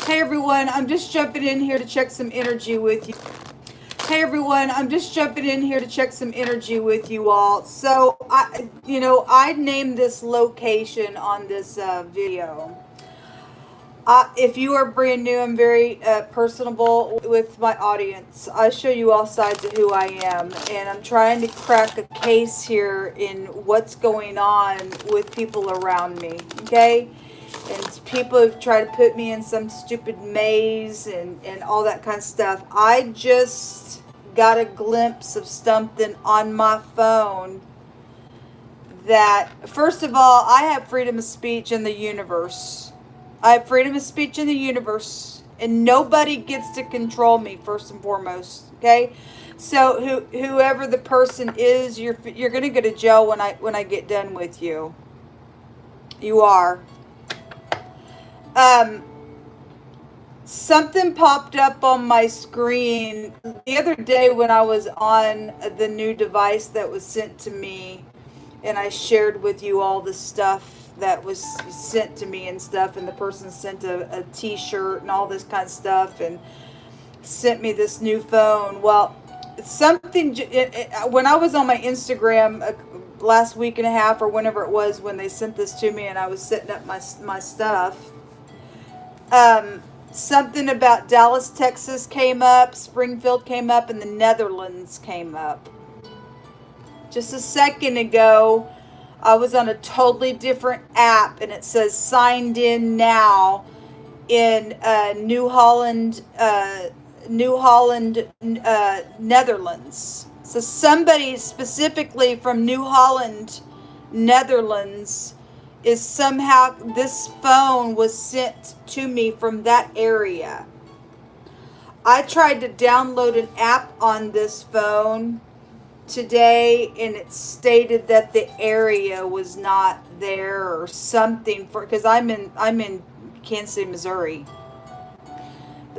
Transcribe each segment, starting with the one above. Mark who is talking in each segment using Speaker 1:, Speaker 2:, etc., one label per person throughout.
Speaker 1: Hey everyone, I'm just jumping in here to check some energy with you. Hey everyone, I'm just jumping in here to check some energy with you all. So I named this location on this video. If you are brand new, I'm very personable with my audience. I show you all sides of who I am, and I'm trying to crack a case here in what's going on with people around me, okay? And people have tried to put me in some stupid maze and all that kind of stuff. I just got a glimpse of something on my phone that, first of all, I have freedom of speech in the universe. I have freedom of speech in the universe, and nobody gets to control me, first and foremost, okay? So whoever the person is, you're going to go to jail when I get done with you. You are. Something popped up on my screen the other day when I was on the new device that was sent to me, and I shared with you all the stuff that was sent to me and stuff, and the person sent a t-shirt and all this kind of stuff and sent me this new phone. Well, when I was on my Instagram last week and a half or whenever it was when they sent this to me and I was setting up my stuff, something about Dallas, Texas came up, Springfield came up, and the Netherlands came up. Just a second ago, I was on a totally different app, and it says signed in now in New Holland, Netherlands. So somebody specifically from New Holland, Netherlands, is somehow, this phone was sent to me from that area. I tried to download an app on this phone today, and it stated that the area was not there or something, because I'm in Kansas City, Missouri.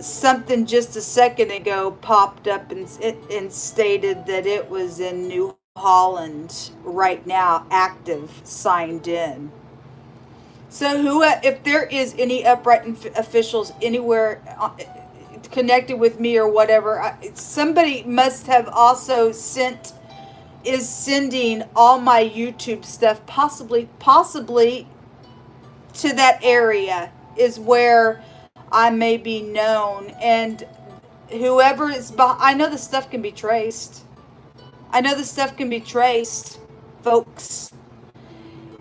Speaker 1: Something just a second ago popped up and stated that it was in New Holland right now, active, signed in. So if there is any upright officials anywhere connected with me or whatever, somebody must have also is sending all my YouTube stuff, possibly to that area is where I may be known. And whoever is behind, I know the stuff can be traced. Folks.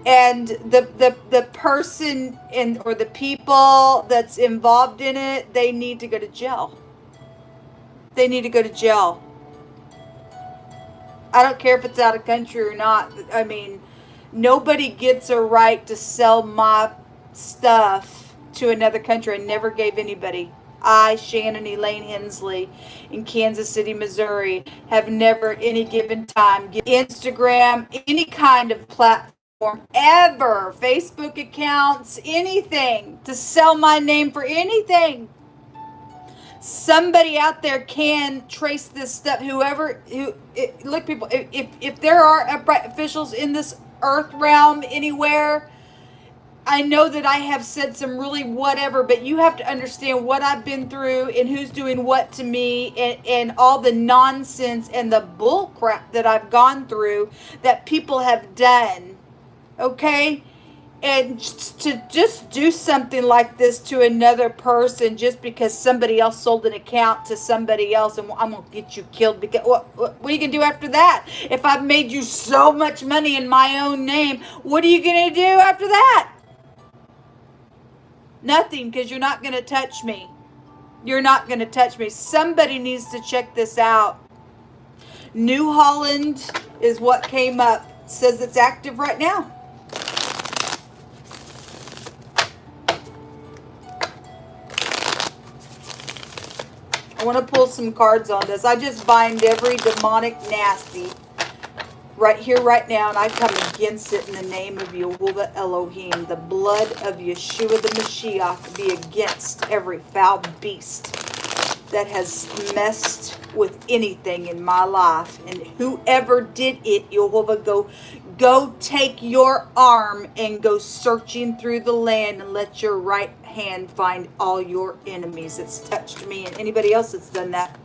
Speaker 1: And the person or the people that's involved in it, they need to go to jail. I don't care if it's out of country or not. I mean, nobody gets a right to sell my stuff to another country. I never gave anybody. I, Shannon E, Hensley in Kansas City, Missouri, have never any given time given Instagram, any kind of platform ever, Facebook accounts, anything, to sell my name for anything. Somebody out there can trace this stuff. Look, people, if there are upright officials in this earth realm anywhere, I know that I have said some really whatever, but you have to understand what I've been through and who's doing what to me, and all the nonsense and the bull crap that I've gone through that people have done. Okay? And to just do something like this to another person just because somebody else sold an account to somebody else, and I'm going to get you killed, because what are you going to do after that? If I've made you so much money in my own name, what are you going to do after that? Nothing, because you're not going to touch me. Somebody needs to check this out. New Holland is what came up. It says it's active right now. I want to pull some cards on this. I just bind every demonic nasty right here, right now, and I come against it in the name of Yehovah Elohim. The blood of Yeshua the Mashiach be against every foul beast that has messed with anything in my life. And whoever did it, Jehovah, go take your arm and go searching through the land and let your right hand find all your enemies that's touched me and anybody else that's done that.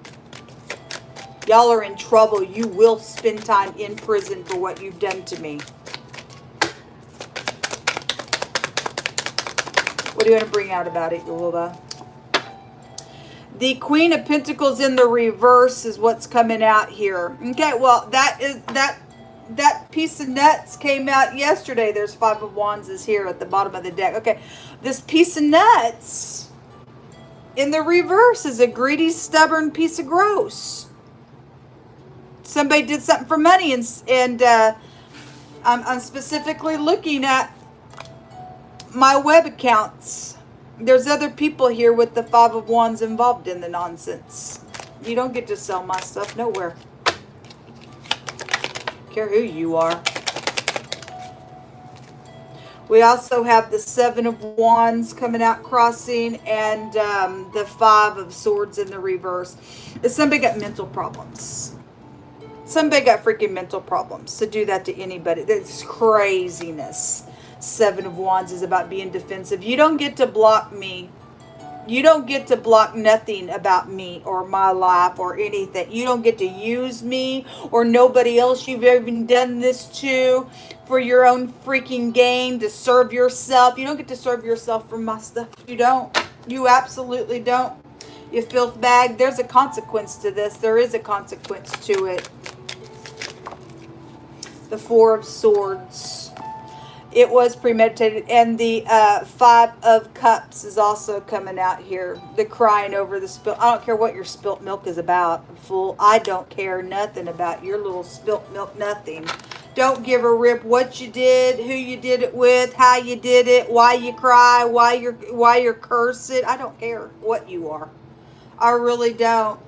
Speaker 1: Y'all are in trouble. You will spend time in prison for what you've done to me. What do you want to bring out about it, Jehovah? The Queen of Pentacles in the reverse is what's coming out here. Okay, well, that piece of nuts came out yesterday. There's 5 of Wands is here at the bottom of the deck. Okay, this piece of nuts in the reverse is a greedy, stubborn piece of gross. Somebody did something for money, and I'm specifically looking at my web accounts. There's other people here with the 5 of Wands involved in the nonsense. You don't get to sell my stuff nowhere. Care who you are. We also have the 7 of Wands coming out crossing, and the 5 of Swords in the reverse. Somebody got mental problems. Somebody got freaking mental problems to do that to anybody. That's craziness. 7 of Wands is about being defensive. You don't get to block me. You don't get to block nothing about me or my life or anything. You don't get to use me or nobody else you've ever done this to for your own freaking gain, to serve yourself. You don't get to serve yourself for my stuff. You don't. You absolutely don't. You filth bag. There's a consequence to this. There is a consequence to it. The 4 of Swords. It was premeditated. And the 5 of Cups is also coming out here. The crying over the spilt. I don't care what your spilt milk is about, fool. I don't care nothing about your little spilt milk, nothing. Don't give a rip what you did, who you did it with, how you did it, why you cry, why you're cursing. I don't care what you are. I really don't.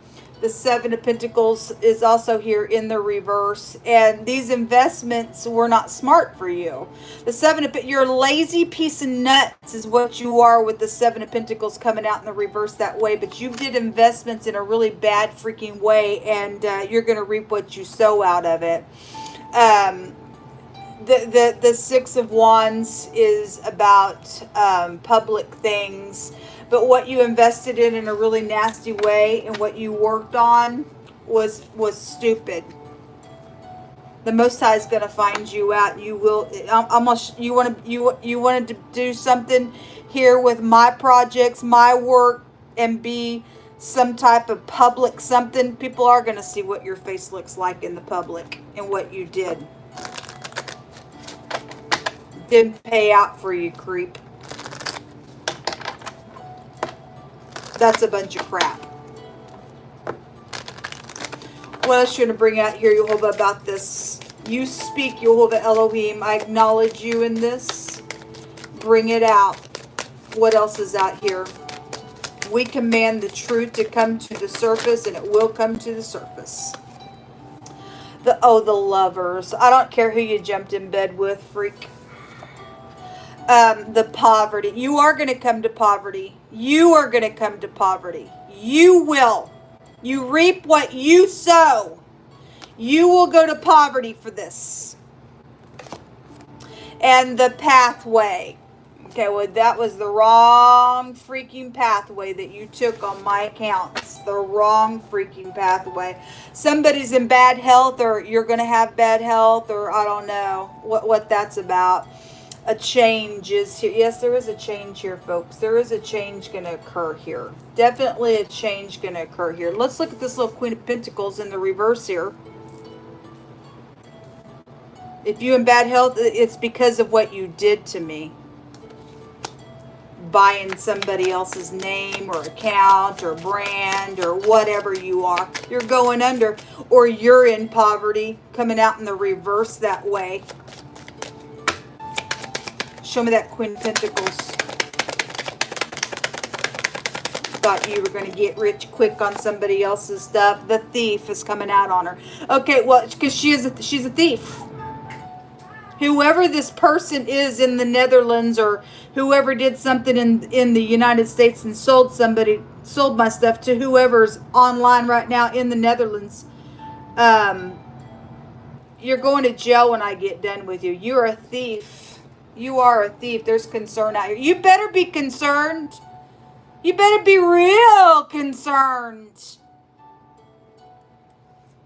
Speaker 1: The 7 of Pentacles is also here in the reverse. And these investments were not smart for you. The 7 of Pentacles, you're a lazy piece of nuts is what you are with the 7 of Pentacles coming out in the reverse that way. But you did investments in a really bad freaking way. And you're going to reap what you sow out of it. The 6 of Wands is about public things. But what you invested in a really nasty way and what you worked on was stupid. The Most High is going to find you out. You will almost you wanted to do something here with my projects, my work, and be some type of public something. People are going to see what your face looks like in the public and what you did. Didn't pay out for you, creep. That's a bunch of crap. What else you going to bring out here, Jehovah, about this? You speak, Jehovah Elohim. I acknowledge you in this. Bring it out. What else is out here? We command the truth to come to the surface, and it will come to the surface. The Lovers. I don't care who you jumped in bed with, freak. The poverty. You are going to come to poverty. You are going to come to poverty. You will. You reap what you sow. You will go to poverty for this. And the pathway. Okay, well, that was the wrong freaking pathway that you took on my accounts. The wrong freaking pathway. Somebody's in bad health, or you're going to have bad health, or I don't know what that's about. A change is here. Yes, there is a change here, folks. There is a change going to occur here. Definitely a change going to occur here. Let's look at this little Queen of Pentacles in the reverse here. If you're in bad health, it's because of what you did to me. Buying somebody else's name or account or brand or whatever you are. You're going under, or you're in poverty, coming out in the reverse that way. Show me that Queen of Pentacles. Thought you were going to get rich quick on somebody else's stuff. The thief is coming out on her. Okay, well, because she's a thief. Whoever this person is in the Netherlands, or whoever did something in the United States and sold my stuff to whoever's online right now in the Netherlands, you're going to jail when I get done with you. You're a thief. You are a thief. There's concern out here. You better be concerned. You better be real concerned.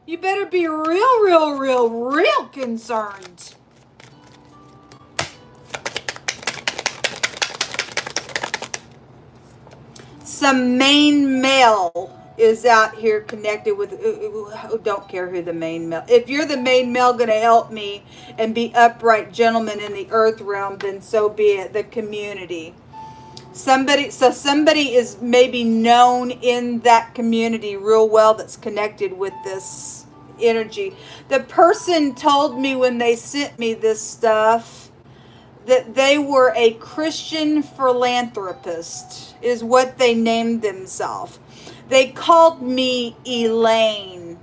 Speaker 1: You better be real concerned. Some main male is out here connected with, don't care who the main male. If you're the main male going to help me and be upright gentlemen in the earth realm, then so be it. The community. Somebody is maybe known in that community real well that's connected with this energy. The person told me when they sent me this stuff that they were a Christian philanthropist, is what they named themselves. They called me Elaine.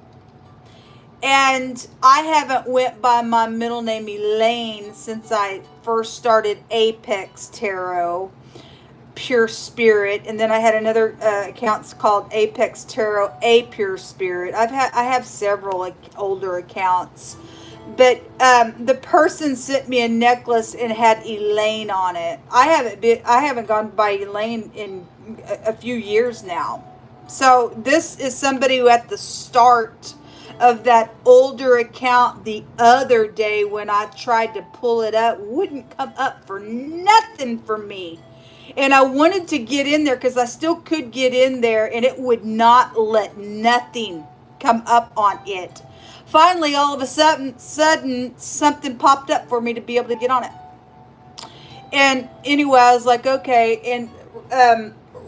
Speaker 1: And I haven't went by my middle name Elaine since I first started Apex Tarot, Pure Spirit, and then I had another account called Apex Tarot, A Pure Spirit. I have several older accounts. But the person sent me a necklace and had Elaine on it. I haven't gone by Elaine in a few years now. So this is somebody who at the start of that older account the other day when I tried to pull it up wouldn't come up for nothing for me. And I wanted to get in there because I still could get in there and it would not let nothing come up on it. Finally, all of a sudden, something popped up for me to be able to get on it. And anyway, I was like, okay. And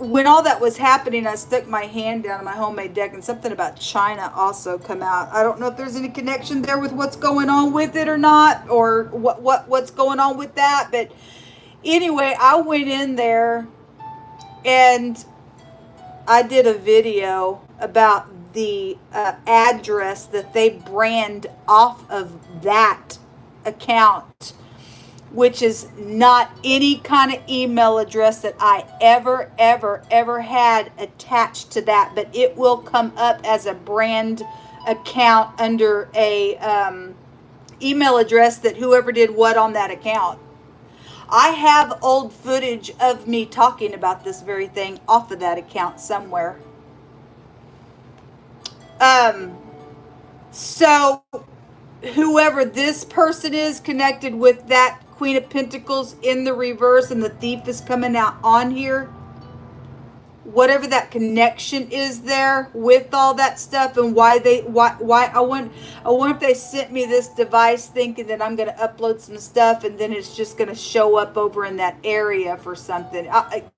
Speaker 1: when all that was happening, I stuck my hand down on my homemade deck, and something about China also come out. I don't know if there's any connection there with what's going on with it or not, or what's going on with that. But anyway, I went in there and I did a video about the address that they brand off of that account, which is not any kind of email address that I ever had attached to that, but it will come up as a brand account under a email address that whoever did what on that account. I have old footage of me talking about this very thing off of that account somewhere. So whoever this person is connected with that Queen of Pentacles in the reverse and the Thief is coming out on here, whatever that connection is there with all that stuff, and why I wonder if they sent me this device thinking that I'm going to upload some stuff and then it's just going to show up over in that area for something.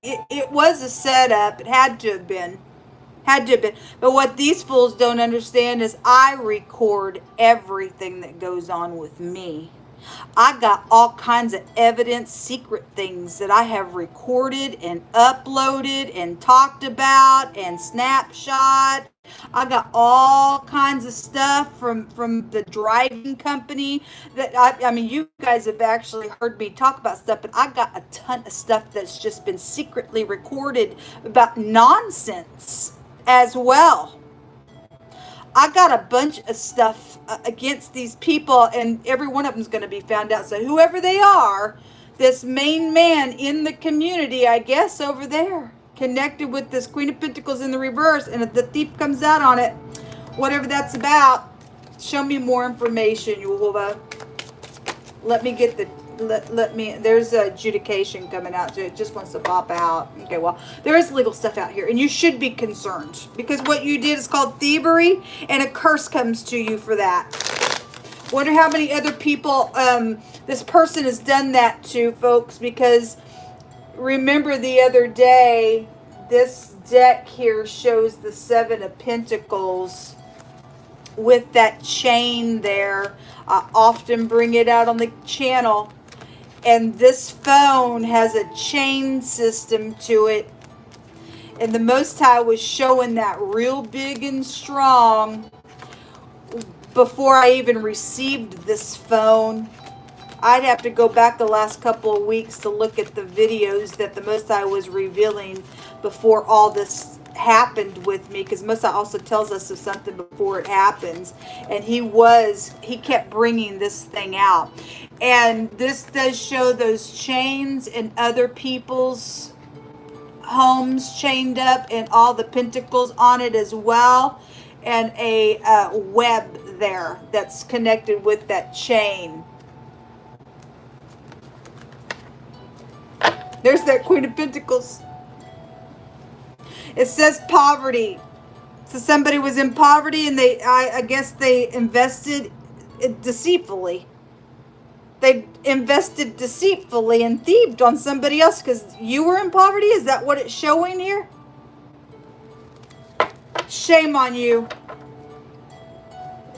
Speaker 1: It was a setup. It had to have been. But what these fools don't understand is I record everything that goes on with me. I got all kinds of evidence, secret things that I have recorded and uploaded and talked about and snapshot. I got all kinds of stuff from the driving company that I mean, you guys have actually heard me talk about stuff, but I got a ton of stuff that's just been secretly recorded about nonsense as well. I got a bunch of stuff against these people, and every one of them is going to be found out. So whoever they are, this main man in the community, I guess over there, connected with this Queen of Pentacles in the reverse, and if the Thief comes out on it, whatever that's about, show me more information, Yehovah. Let me get the, let me, there's adjudication coming out, so it just wants to pop out. Okay, well, there is legal stuff out here, and you should be concerned, because what you did is called thievery, and a curse comes to you for that. Wonder how many other people this person has done that to, folks, because remember the other day, this deck here shows the Seven of Pentacles with that chain there. I often bring it out on the channel. And this phone has a chain system to it. And the Most High was showing that real big and strong before I even received this phone. I'd have to go back the last couple of weeks to look at the videos that the Most High was revealing before all this happened with me, because Most High also tells us of something before it happens, and he kept bringing this thing out. And this does show those chains in other people's homes chained up, and all the pentacles on it as well, and a web there that's connected with that chain. There's that Queen of Pentacles. It says poverty. So somebody was in poverty, and I guess they invested deceitfully. They invested deceitfully and thieved on somebody else because you were in poverty? Is that what it's showing here? Shame on you.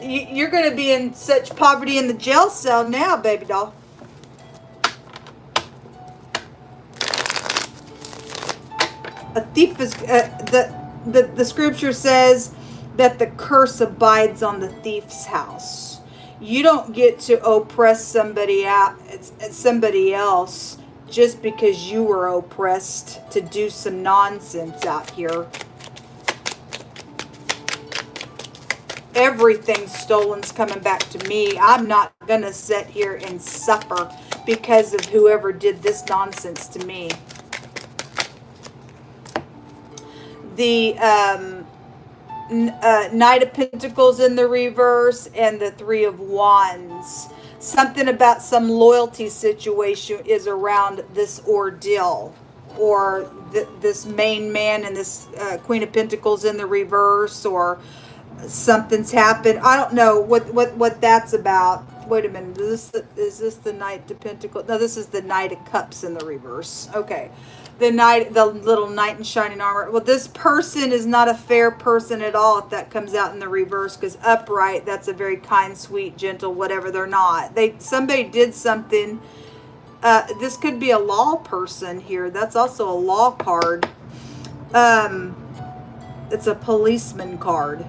Speaker 1: You're going to be in such poverty in the jail cell now, baby doll. A thief is the scripture says that the curse abides on the thief's house. You don't get to oppress somebody else just because you were oppressed to do some nonsense out here. Everything stolen's coming back to me. I'm not gonna sit here and suffer because of whoever did this nonsense to me. The Knight of Pentacles in the reverse and the Three of Wands. Something about some loyalty situation is around this ordeal, or this main man and this Queen of Pentacles in the reverse, or something's happened. I don't know what that's about. Wait a minute. Is this the Knight of Pentacles? No, this is the Knight of Cups in the reverse. Okay. The little knight in shining armor. Well, this person is not a fair person at all if that comes out in the reverse, because upright, that's a very kind, sweet, gentle, whatever. They're not. Somebody did something. This could be a law person here. That's also a law card. It's a policeman card.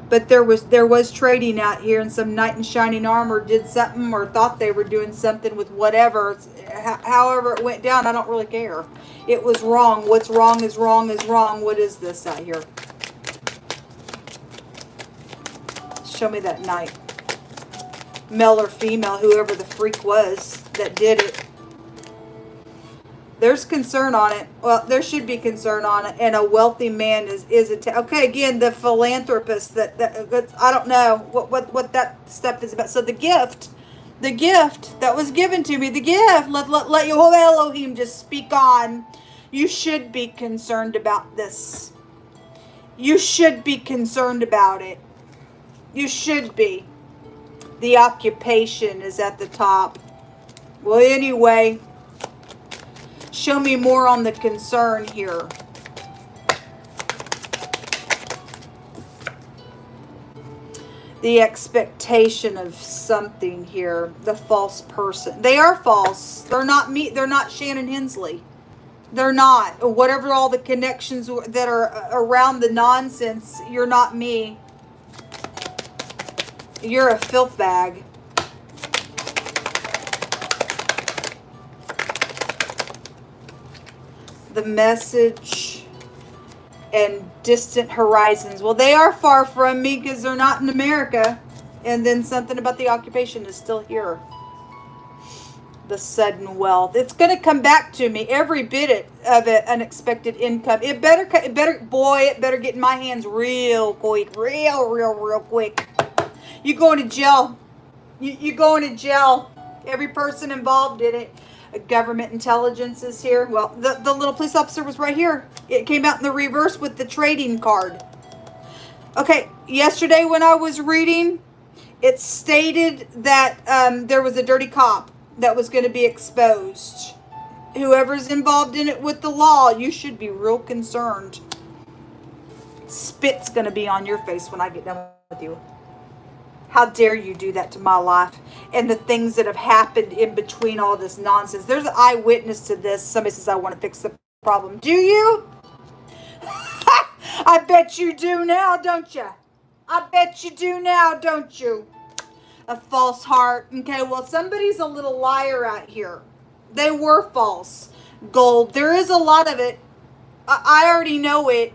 Speaker 1: But there was trading out here, and some knight in shining armor did something, or thought they were doing something with whatever. However it went down, I don't really care. It was wrong. What's wrong is wrong is wrong. What is this out here? Show me that knight. Male or female, whoever the freak was that did it. There's concern on it. Well, there should be concern on it. And a wealthy man is okay. Again, the philanthropist that I don't know what that stuff is about. So the gift that was given to me, the gift. Let your Elohim just speak on. You should be concerned about this. You should be concerned about it. You should be. The occupation is at the top. Well, anyway. Show me more on the concern here. The expectation of something here. The false person. They are false. They're not me. They're not Shannon Hensley. They're not. Whatever all the connections that are around the nonsense, you're not me. You're a filth bag. The message and distant horizons. Well, they are far from me because they're not in America. And then something about the occupation is still here. The sudden wealth. It's going to come back to me. Every bit of it, unexpected income. It better get in my hands real quick. Real quick. You going to jail. You going to jail. Every person involved in it. Government intelligence is here. Well, the little police officer was right here. It came out in the reverse with the trading card. Okay, yesterday when I was reading, it stated that there was a dirty cop that was going to be exposed. Whoever's involved in it with the law, you should be real concerned. Spit's going to be on your face when I get done with you. How dare you do that to my life and the things that have happened in between all this nonsense. There's an eyewitness to this. Somebody says, I want to fix the problem. Do you? I bet you do now, don't you? I bet you do now, don't you? A false heart. Okay, well, somebody's a little liar out here. They were false. Gold. There is a lot of it. I already know it.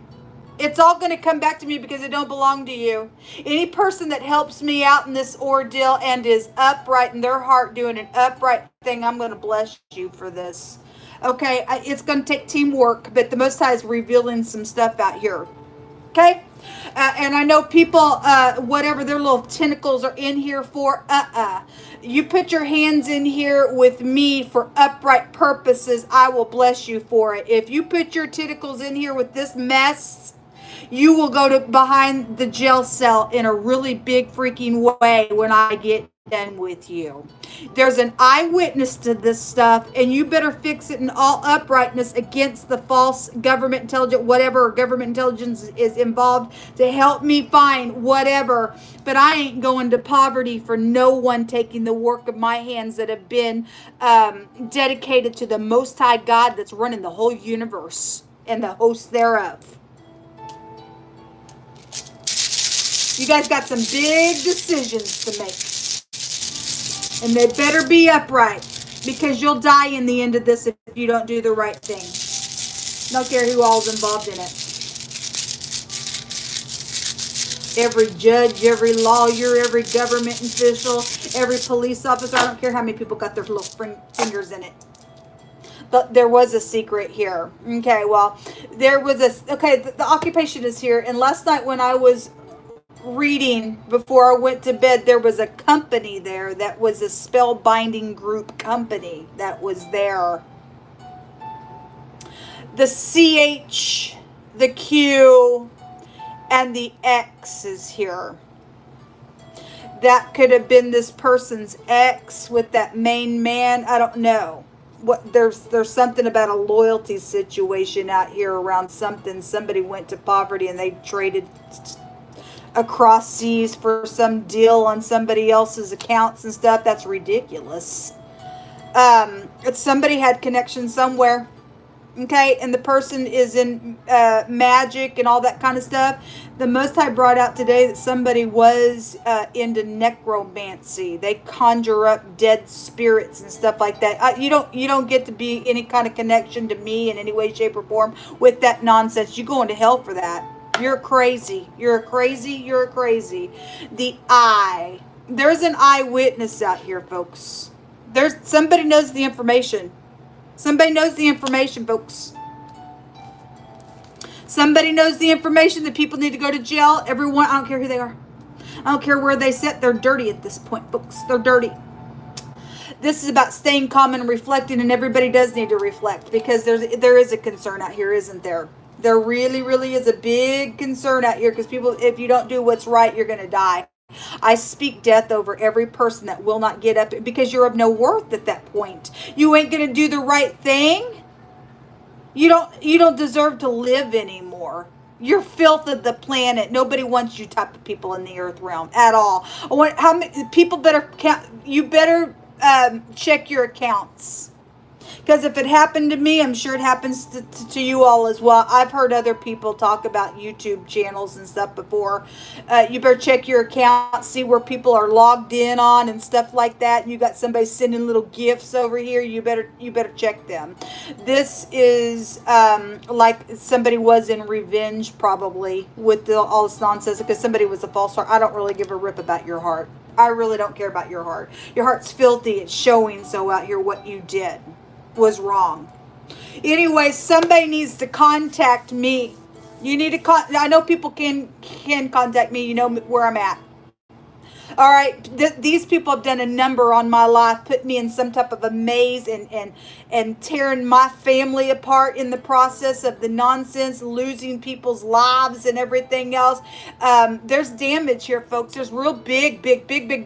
Speaker 1: It's all going to come back to me because it don't belong to you. Any person that helps me out in this ordeal and is upright in their heart doing an upright thing, I'm going to bless you for this. Okay, it's going to take teamwork, but the Most High is revealing some stuff out here. Okay? And I know people, whatever their little tentacles are in here for, you put your hands in here with me for upright purposes, I will bless you for it. If you put your tentacles in here with this mess, you will go to behind the jail cell in a really big freaking way when I get done with you. There's an eyewitness to this stuff, and you better fix it in all uprightness against the false government intelligence, whatever government intelligence is involved to help me find whatever. But I ain't going to poverty for no one taking the work of my hands that have been dedicated to the Most High God that's running the whole universe and the host thereof. You guys got some big decisions to make. And they better be upright, because you'll die in the end of this if you don't do the right thing. Don't care who all's involved in it. Every judge, every lawyer, every government official, every police officer, I don't care how many people got their little fingers in it. But there was a secret here. Okay, well, there was the occupation is here. And last night when I was reading before I went to bed, there was a company there that was a spellbinding group company that was there. The CH, the Q, and the X is here. That could have been this person's ex with that main man. I don't know. What there's something about a loyalty situation out here around something. Somebody went to poverty and they traded across seas for some deal on somebody else's accounts and stuff. That's ridiculous. Somebody had connection somewhere. Okay, and the person is in magic and all that kind of stuff. The Most High brought out today that somebody was into necromancy. They conjure up dead spirits and stuff like that. You don't get to be any kind of connection to me in any way, shape, or form with that nonsense. You're going to hell for that. You're crazy. You're crazy. You're crazy. The eye. There's an eyewitness out here, folks. There's somebody knows the information. Somebody knows the information, folks. Somebody knows the information that people need to go to jail. Everyone, I don't care who they are. I don't care where they sit. They're dirty at this point, folks. They're dirty. This is about staying calm and reflecting, and everybody does need to reflect, because there is a concern out here, isn't there? There really, really is a big concern out here, because people, if you don't do what's right, you're going to die. I speak death over every person that will not get up, because you're of no worth at that point. You ain't going to do the right thing. You don't deserve to live anymore. You're filth of the planet. Nobody wants you type of people in the earth realm at all. How many people better count? You better check your accounts. Because if it happened to me, I'm sure it happens to you all as well. I've heard other people talk about YouTube channels and stuff before. You better check your account, see where people are logged in on and stuff like that. And you got somebody sending little gifts over here. You better check them. This is like somebody was in revenge probably with all this nonsense, because somebody was a false heart. I don't really give a rip about your heart. I really don't care about your heart. Your heart's filthy. It's showing so out here what you did was wrong. Anyway, somebody needs to contact me. You need to I know people can contact me. You know where I'm at. All right, these people have done a number on my life, put me in some type of a maze and tearing my family apart in the process of the nonsense, losing people's lives and everything else. There's damage here, folks. There's real big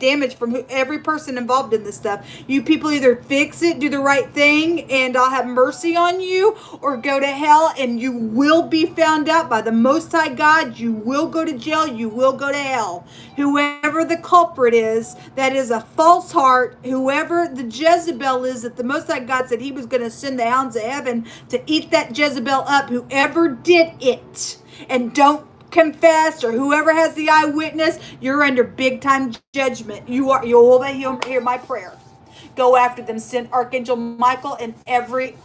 Speaker 1: damage from every person involved in this stuff. You people either fix it, do the right thing, and I'll have mercy on you, or go to hell, and you will be found out by the Most High God. You will go to jail. You will go to hell. Whoever the culprit is, that is a false heart, whoever the Jezebel is that the Most High God said he was going to send the hounds of heaven to eat that Jezebel up, whoever did it, and don't confessed or whoever has the eyewitness, you're under big time judgment. You'll hear my prayer. Go after them. Send Archangel Michael and every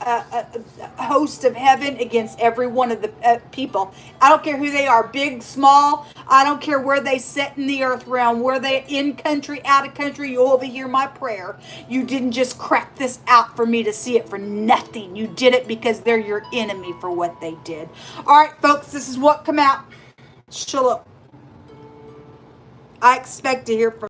Speaker 1: host of heaven against every one of the people. I don't care who they are, big, small. I don't care where they sit in the earth realm, where they in country, out of country. You'll overhear my prayer. You didn't just crack this out for me to see it for nothing. You did it because they're your enemy for what they did. All right, folks, this is what come out. Shalom. I expect to hear from